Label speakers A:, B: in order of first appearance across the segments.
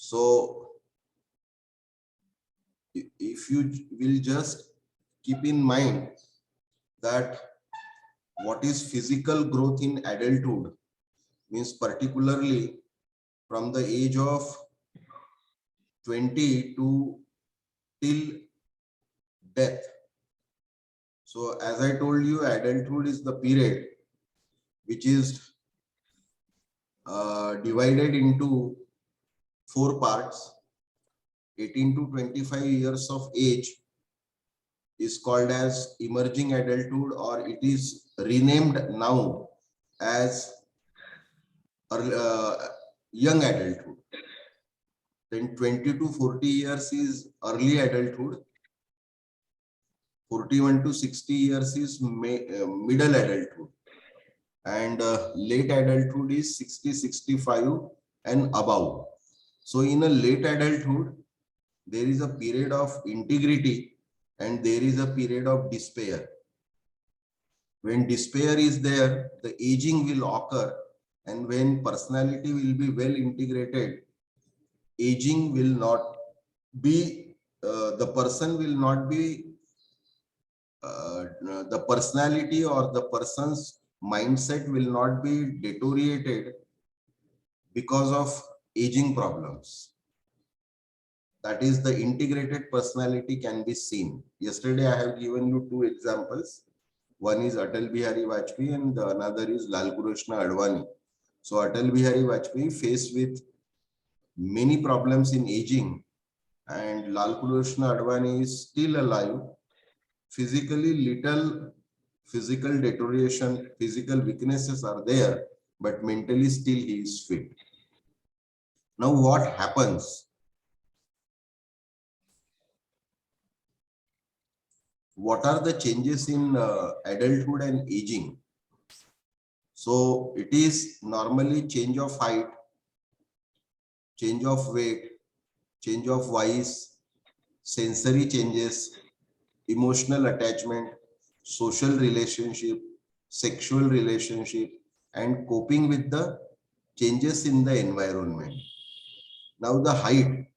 A: So if you will just keep in mind that what is physical growth in adulthood, means particularly from the age of 20 to till death. So as I told you, adulthood is the period which is divided into 4 parts. 18 to 25 years of age is called as emerging adulthood, or it is renamed now as young adulthood. Then 20 to 40 years is early adulthood. 41 to 60 years is middle adulthood. And late adulthood is 60, 65 and above. So in a late adulthood, there is a period of integrity and there is a period of despair. When despair is there, the aging will occur, and when personality will be well integrated, aging will not be, the person will not be, the personality or the person's mindset will not be deteriorated because of aging problems. That is, the integrated personality can be seen. Yesterday I have given you 2 examples. One is Atal Bihari Vajpayee and the another is Lal Krishna Advani. So Atal Bihari Vajpayee faced with many problems in aging, and Lal Krishna Advani is still alive. Physically, little physical deterioration, physical weaknesses are there, but mentally still he is fit. Now what happens? What are the changes in adulthood and aging? So it is normally change of height, change of weight, change of voice, sensory changes, emotional attachment, social relationship, sexual relationship, and coping with the changes in the environment. Now the height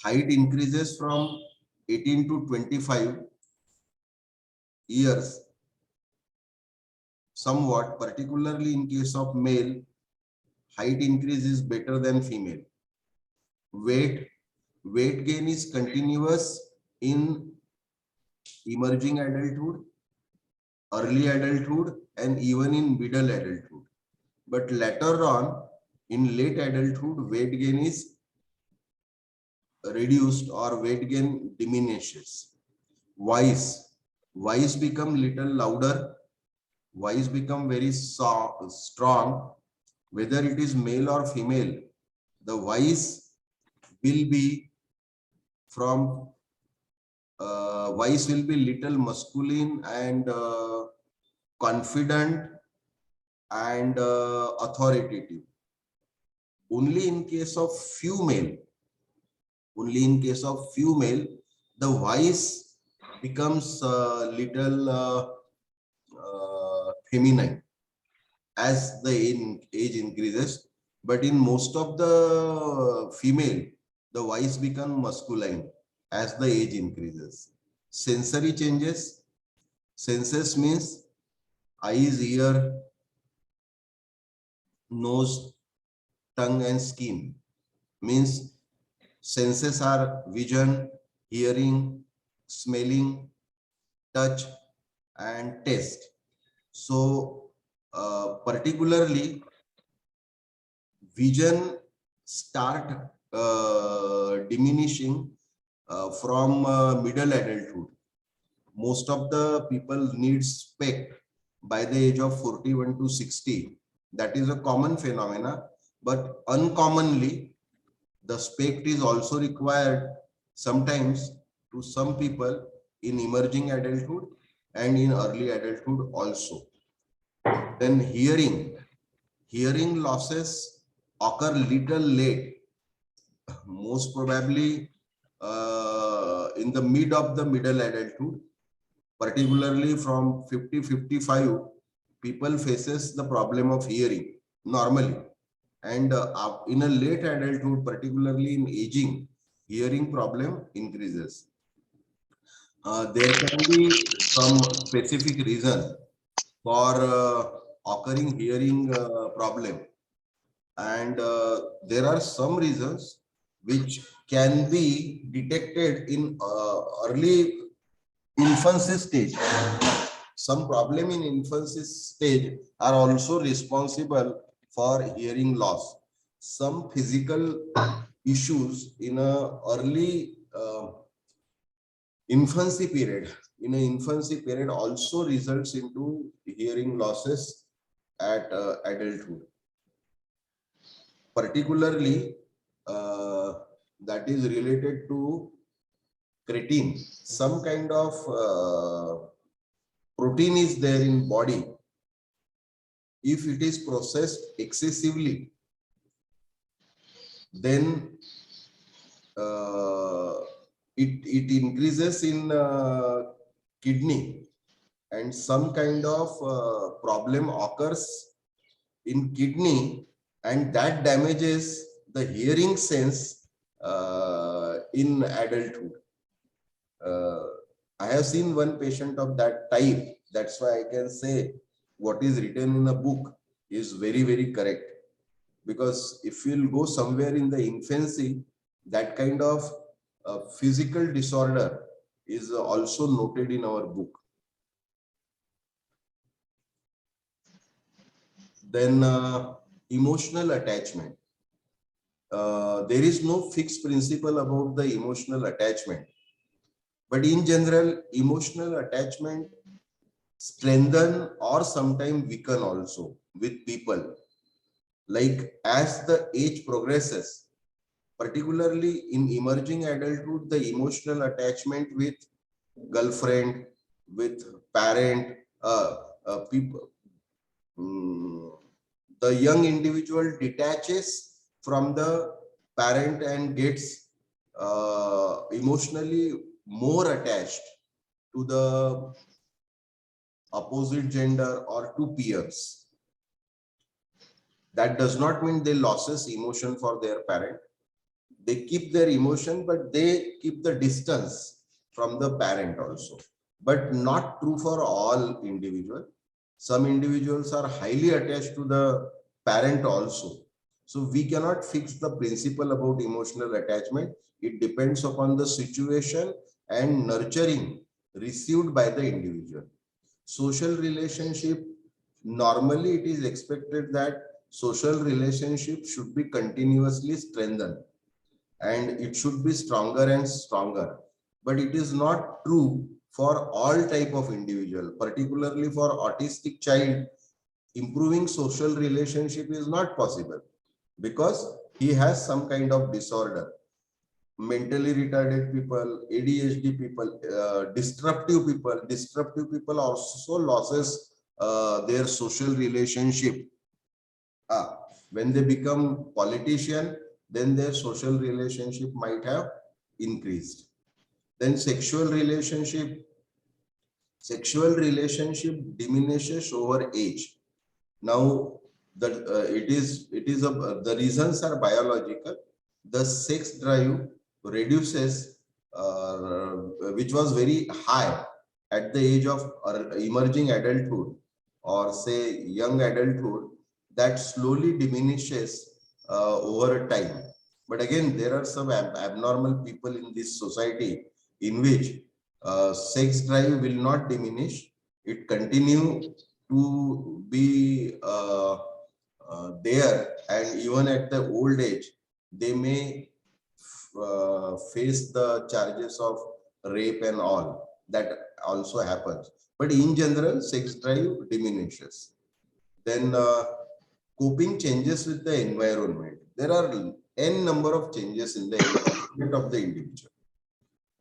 A: increases from 18 to 25 years somewhat, particularly in case of male, height increase is better than female. Weight gain is continuous in emerging adulthood, early adulthood, and even in middle adulthood. But later on, in late adulthood, weight gain is reduced or weight gain diminishes. Voice become little louder, voice become very strong. Whether it is male or female, the voice will be from voice will be little masculine and confident and authoritative. Only in case of female, the voice becomes little feminine as the age increases. But in most of the female, the voice becomes masculine as the age increases. Sensory changes. Senses means eyes, ear, nose, tongue, and skin. Means senses are vision, hearing, smelling, touch, and taste. So particularly vision start diminishing from middle adulthood. Most of the people need spec by the age of 41 to 60. That is a common phenomena, but uncommonly the spec is also required sometimes to some people in emerging adulthood and in early adulthood also. Then hearing losses occur little late, most probably in the middle adulthood, particularly from 50-55, people faces the problem of hearing normally. And in a late adulthood, particularly in aging, hearing problem increases. There can be some specific reason for occurring hearing problem, and there are some reasons which can be detected in early infancy stage. Some problem in infancy stage are also responsible for hearing loss. Some physical issues in a early infancy period, also results into hearing losses at adulthood. Particularly, that is related to creatine. Some kind of protein is there in body. If it is processed excessively, then it increases in kidney, and some kind of problem occurs in kidney, and that damages the hearing sense in adulthood. I have seen one patient of that type. That's why I can say what is written in a book is very, very correct. Because if you'll go somewhere in the infancy, that kind of physical disorder is also noted in our book. Then emotional attachment. There is no fixed principle about the emotional attachment. But in general, emotional attachment strengthen or sometimes weaken also with people. Like as the age progresses, particularly in emerging adulthood, the emotional attachment with girlfriend, with parent, people, the young individual detaches from the parent and gets emotionally more attached to the opposite gender or to peers. That does not mean they loses emotion for their parent. They keep their emotion, but they keep the distance from the parent also. But not true for all individuals. Some individuals are highly attached to the parent also. So we cannot fix the principle about emotional attachment. It depends upon the situation and nurturing received by the individual. Social relationship, normally it is expected that social relationship should be continuously strengthened and it should be stronger and stronger. But it is not true for all type of individual, particularly for autistic child. Improving social relationship is not possible because he has some kind of disorder. Mentally retarded people, ADHD people, disruptive people also loses their social relationship. When they become politician, then their social relationship might have increased. Then sexual relationship diminishes over age. Now, the reasons are biological. The sex drive reduces, which was very high at the age of emerging adulthood or say young adulthood, that slowly diminishes over time. But again, there are some abnormal people in this society in which sex drive will not diminish. It continue to be there, and even at the old age, they may face the charges of rape and all. That also happens. But in general, sex drive diminishes. Then coping changes with the environment. There are n number of changes in the environment of the individual.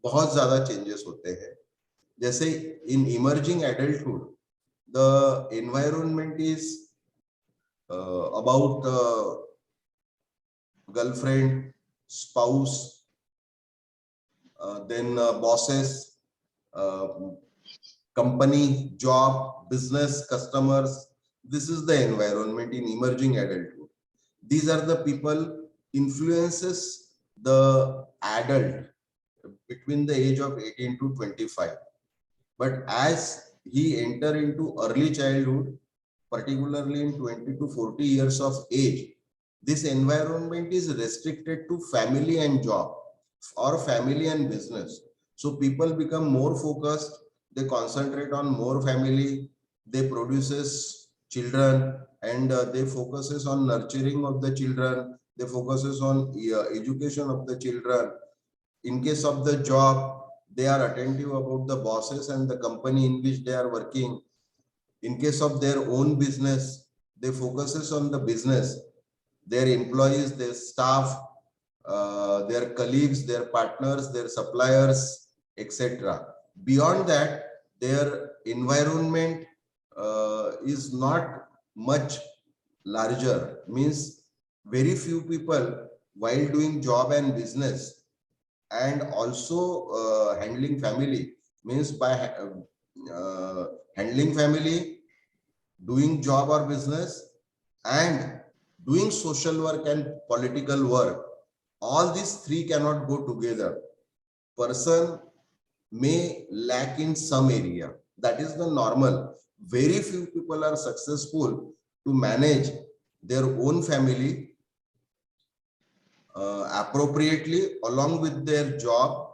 A: बहुत ज़्यादा changes होते हैं. जैसे in emerging adulthood, the environment is about girlfriend, spouse, then bosses, uh, company, job, business, customers. This is the environment in emerging adulthood. These are the people influences the adult between the age of 18 to 25. But as he enter into early childhood, particularly in 20 to 40 years of age, this environment is restricted to family and job or family and business. So people become more focused, they concentrate on more family, they produces children, and they focuses on nurturing of the children, they focuses on education of the children. In case of the job, they are attentive about the bosses and the company in which they are working. In case of their own business, they focuses on the business, their employees, their staff, their colleagues, their partners, their suppliers, etc. Beyond that, their environment is not much larger, means very few people while doing job and business and also handling family, means by handling family, doing job or business, and doing social work and political work. All these three cannot go together. Person may lack in some area. That is the normal. Very few people are successful to manage their own family appropriately along with their job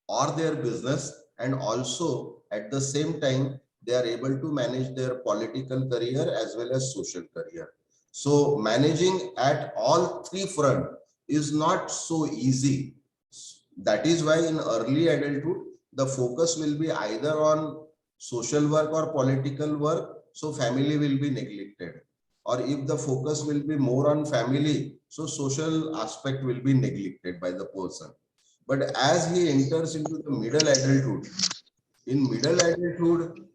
A: or their business, and also at the same time they are able to manage their political career as well as social career. So managing at all three front is not so easy. That is why in early adulthood the focus will be either on social work or political work, so family will be neglected, or if the focus will be more on family, so social aspect will be neglected by the person. But as he enters into the middle adulthood, in middle adulthood,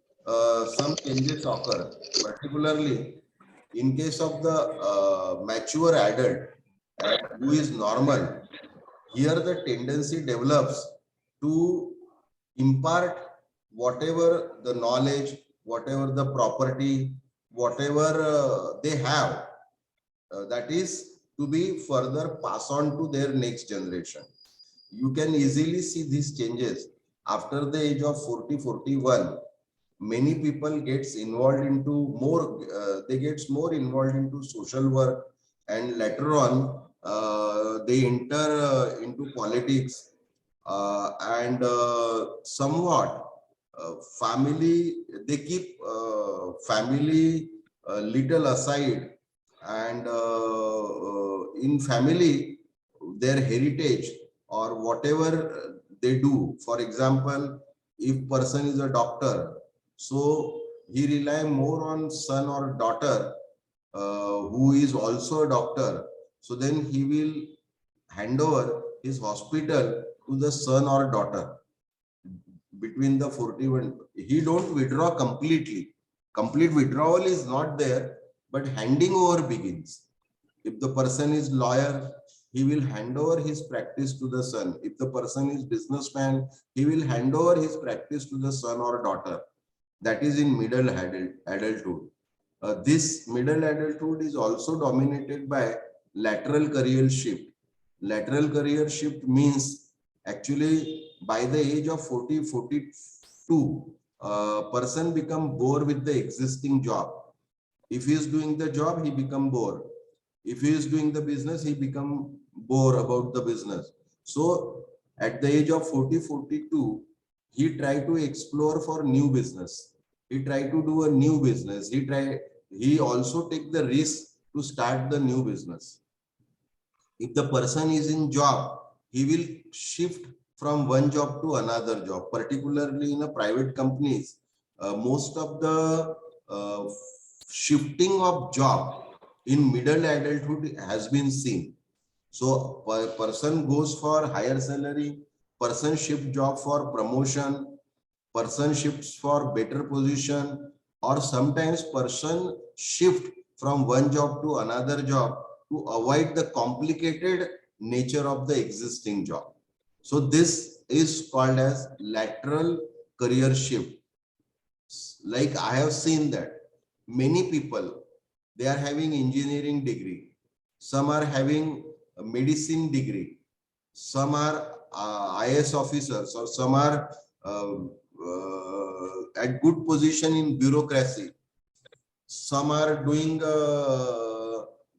A: some changes occur, particularly in case of the mature adult who is normal. Here the tendency develops to impart whatever the knowledge, whatever the property, whatever they have, that is to be further pass on to their next generation. You can easily see these changes after the age of 40, 41. Many people gets involved into more, they gets more involved into social work, and later on they enter into politics, and somewhat family, they keep family little aside, and in family their heritage or whatever they do. For example, if person is a doctor, so he rely more on son or daughter who is also a doctor. So then he will hand over his hospital to the son or daughter between the 41. He don't withdraw completely. Complete withdrawal is not there, but handing over begins. If the person is lawyer, he will hand over his practice to the son. If the person is businessman, he will hand over his practice to the son or daughter. That is in middle adulthood. This middle adulthood is also dominated by lateral career shift. Lateral career shift means actually by the age of 40, 42, person become bored with the existing job. If he is doing the job, he become bored. If he is doing the business, he become bored about the business. So at the age of 40, 42, he try to explore for new business. He try to do a new business. He also take the risk to start the new business. If the person is in job, he will shift from one job to another job, particularly in a private companies. Most of the shifting of job in middle adulthood has been seen. So person goes for higher salary, person shift job for promotion, person shifts for better position, or sometimes person shift from one job to another job to avoid the complicated nature of the existing job. So this is called as lateral career shift. Like I have seen that many people, they are having engineering degree. some are having a medicine degree, some are IS officers, or some are at good position in bureaucracy, some are doing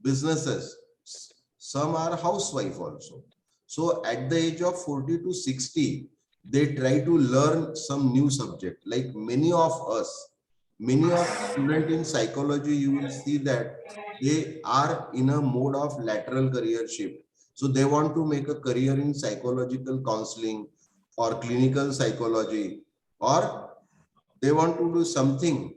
A: businesses, some are housewife also. So at the age of 40 to 60, they try to learn some new subject. Like many of us, many of students in psychology, you will see that they are in a mode of lateral career shift. So they want to make a career in psychological counseling or clinical psychology, or they want to do something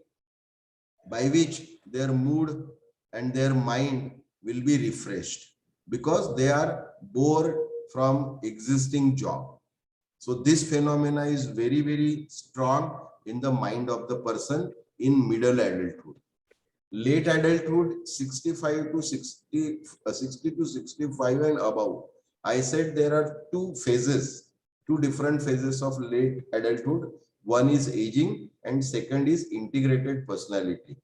A: by which their mood and their mind will be refreshed, because they are bored from existing job. So this phenomena is very, very strong in the mind of the person in middle adulthood. Late adulthood, 65 to 60, 60 to 65 and above. I said there are two phases, two different phases of late adulthood. One is aging and second is integrated personality.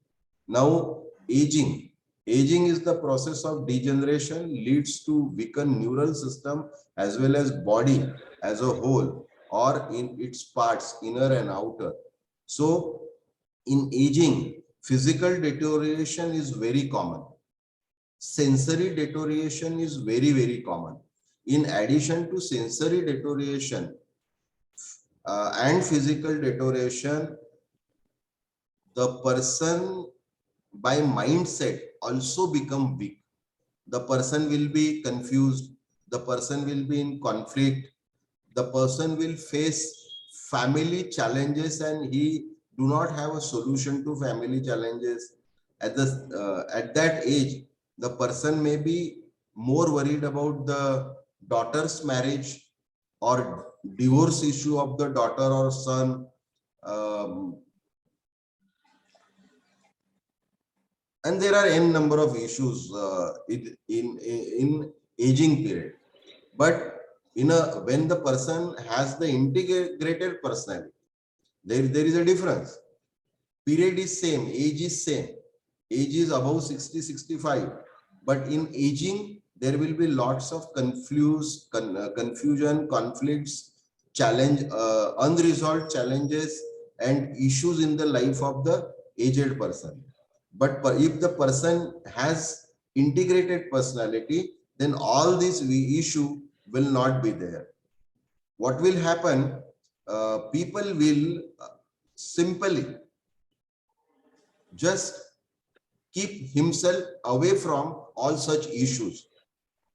A: Now, aging. Aging is the process of degeneration, leads to weakened neural system as well as body as a whole, or in its parts, inner and outer. So, in aging, physical deterioration is very common. Sensory deterioration is very, very common. In addition to sensory deterioration and physical deterioration, the person by mindset also become weak. The person will be confused, the person will be in conflict, the person will face family challenges and he do not have a solution to family challenges. At that age, the person may be more worried about the daughter's marriage or divorce issue of the daughter or son. um, and there are n number of issues in aging period. But when the person has the integrated personality, there is a difference. Period is same, age is same, age is above 60 65, but in aging there will be lots of confusion, conflicts, challenge, unresolved challenges and issues in the life of the aged person. But if the person has integrated personality, then all these issue will not be there. What will happen? People will simply just keep himself away from all such issues,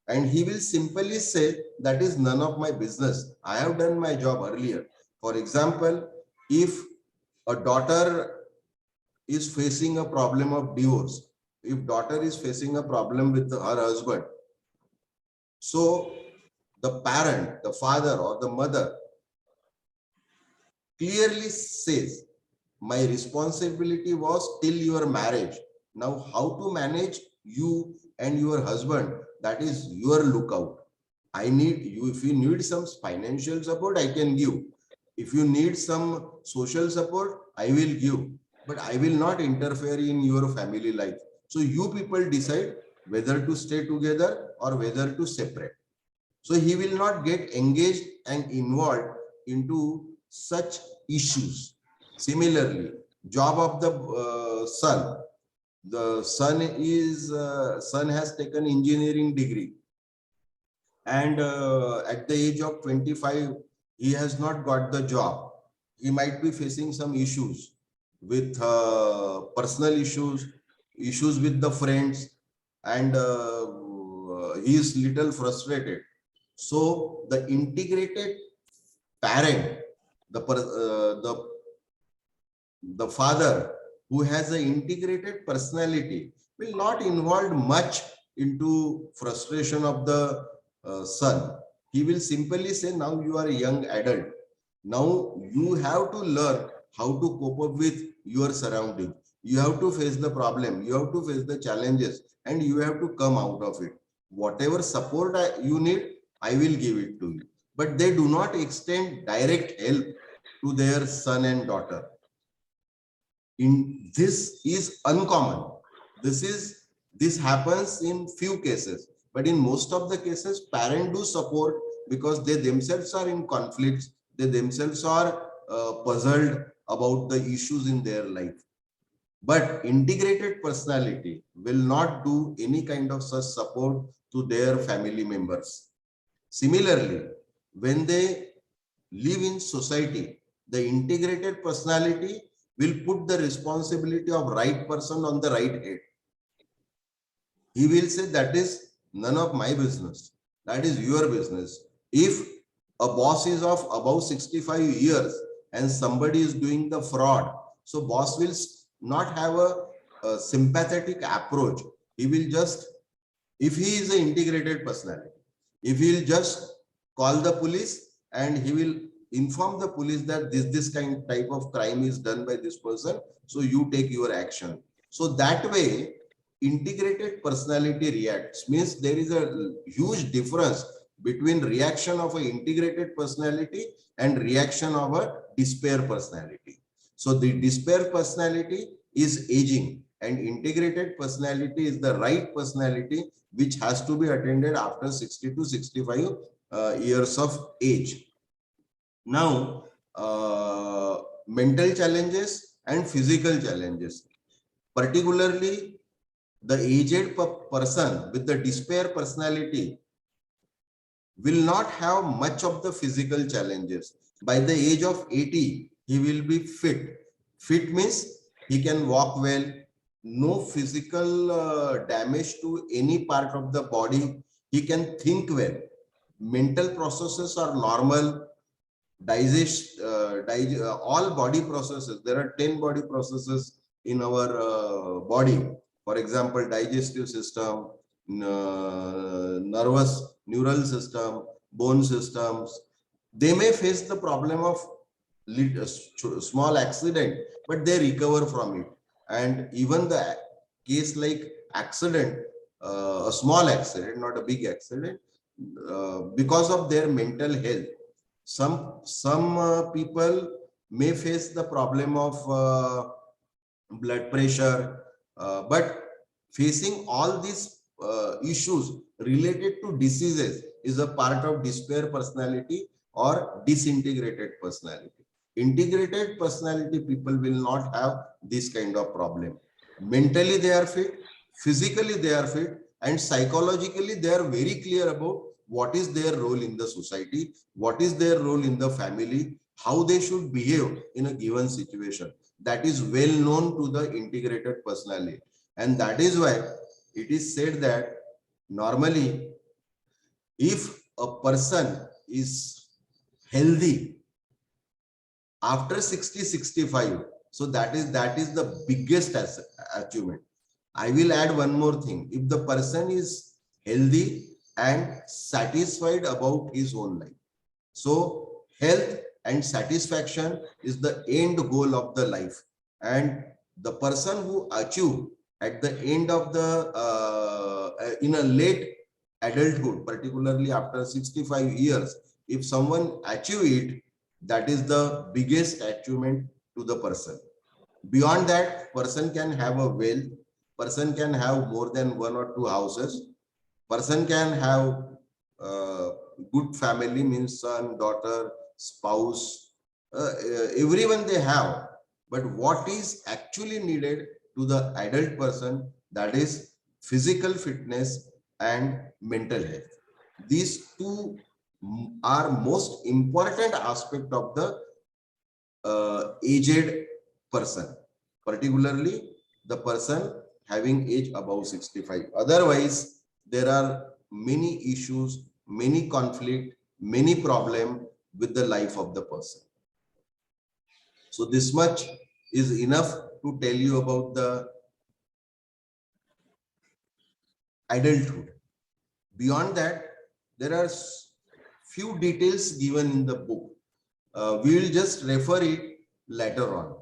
A: and he will simply say that is none of my business, I have done my job earlier. For example, if a daughter is facing a problem of divorce, if daughter is facing a problem with her husband, so the parent, the father or the mother clearly says, my responsibility was till your marriage. Now how to manage you and your husband, that is your lookout. I need you. If you need some financial support, I can give. If you need some social support, I will give. But I will not interfere in your family life. So you people decide whether to stay together or whether to separate. So he will not get engaged and involved into such issues. Similarly, job of the son. The son has taken engineering degree, and at the age of 25 he has not got the job. He might be facing some issues with personal issues, issues with the friends, and he is little frustrated. So the integrated parent, the father who has an integrated personality, will not involve much into frustration of the son. He will simply say, now you are a young adult. Now you have to learn how to cope up with your surrounding. You have to face the problem. You have to face the challenges and you have to come out of it. Whatever support you need, I will give it to you. But they do not extend direct help to their son and daughter. This is uncommon. This is This happens in few cases, but in most of the cases, parents do support because they themselves are in conflicts. They themselves are puzzled about the issues in their life. But integrated personality will not do any kind of such support to their family members. Similarly, when they live in society, the integrated personality will put the responsibility of right person on the right head. He will say that is none of my business. That is your business. If a boss is of above 65 years and somebody is doing the fraud, so boss will not have a sympathetic approach. He will just, if he is an integrated personality, if he will just call the police and he will inform the police that this kind type of crime is done by this person, so you take your action. So that way integrated personality reacts, means there is a huge difference between reaction of an integrated personality and reaction of a despair personality. So the despair personality is aging and integrated personality is the right personality which has to be attended after 60 to 65 years of age. Now, mental challenges and physical challenges, particularly the aged person with the despair personality will not have much of the physical challenges. By the age of 80, he will be fit. Fit means he can walk well, no physical damage to any part of the body. He can think well. Mental processes are normal. All body processes. There are 10 body processes in our body. For example, digestive system, nervous, neural system, bone systems. They may face the problem of small accident, but they recover from it. And even the case like accident, a small accident, not a big accident, because of their mental health, some people may face the problem of blood pressure, but facing all these issues related to diseases is a part of despair personality or disintegrated personality. Integrated personality people will not have this kind of problem. Mentally they are fit, physically they are fit, and psychologically they are very clear about what is their role in the society, what is their role in the family, how they should behave in a given situation. That is well known to the integrated personality. And that is why it is said that normally if a person is healthy after 60-65, so that is the biggest achievement. I will add one more thing. If the person is healthy and satisfied about his own life, so health and satisfaction is the end goal of the life. And the person who achieve at the end of the in a late adulthood, particularly after 65 years, if someone achieve it, that is the biggest achievement to the person. Beyond that, person can have a wealth, person can have more than one or two houses, person can have good family, means son, daughter, spouse, everyone they have. But what is actually needed to the adult person, that is physical fitness and mental health. These two are most important aspect of the aged person, particularly the person having age above 65. Otherwise, there are many issues, many conflict, many problem with the life of the person. So this much is enough to tell you about the adulthood. Beyond that, there are few details given in the book. We will just refer it later on.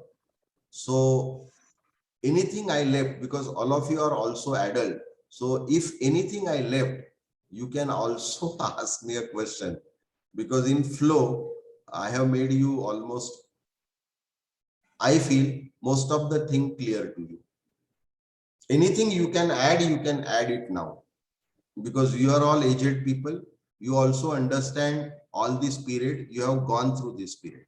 A: So anything I left, because all of you are also adult, so if anything I left, you can also ask me a question, because in flow I have made you almost, I feel, most of the thing clear to you. Anything you can add it now, because you are all aged people. You also understand all this period. You have gone through this period.